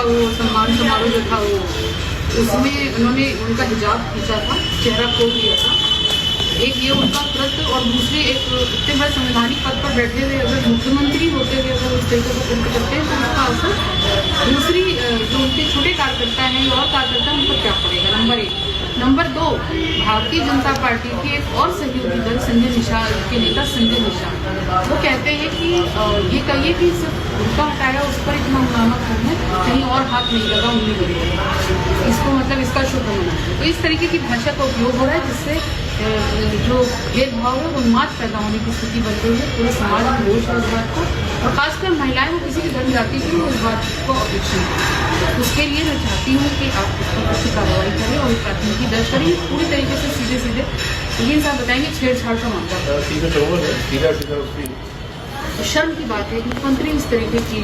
का वो सम्मान समारोह जो था वो, उसमें उन्होंने उनका हिजाब खींचा था, चेहरा खोल दिया था। एक ये उनका कृत्य, और दूसरे एक इतने बड़े संवैधानिक पद पर बैठे हुए अगर मुख्यमंत्री होते हुए अगर उस तरीके से कृत्य करते हैं तो उसका असर दूसरी जो उनके छोटे कार्यकर्ता हैं या और कार्यकर्ता उन पर क्या पड़ेगा, number 1। Number 2, Bharatiya Janata party के एक और सहयोगी दल संजय निषाद के नेता संजय निषाद, वो कहते हैं कि ये कहिए कि सिर्फ उनका हटाया उस पर इतना हंगामा क्यों है, कहीं और हाथ नहीं लगा उन्हीं को, इसको मतलब इसका शुक्र मनाते। तो इस तरीके की भाषा का उपयोग हो रहा है जिससे जो भेदभाव है वो उन्माद पैदा होने की स्थिति बन रही है। पूरे समाज में रोष है इस बात को, और खासकर महिलाएं वो किसी की जनजाति की उस बात को अपेक्षण करें। उसके लिए मैं चाहती हूँ कि आप उस पर अच्छी कार्रवाई करें और प्राथमिकी दर्ज करें पूरी तरीके से सीधे सीधे। लेकिन साहब बताएंगे छेड़छाड़ का मामला, शर्म की बात है कि मुख्यमंत्री इस तरीके की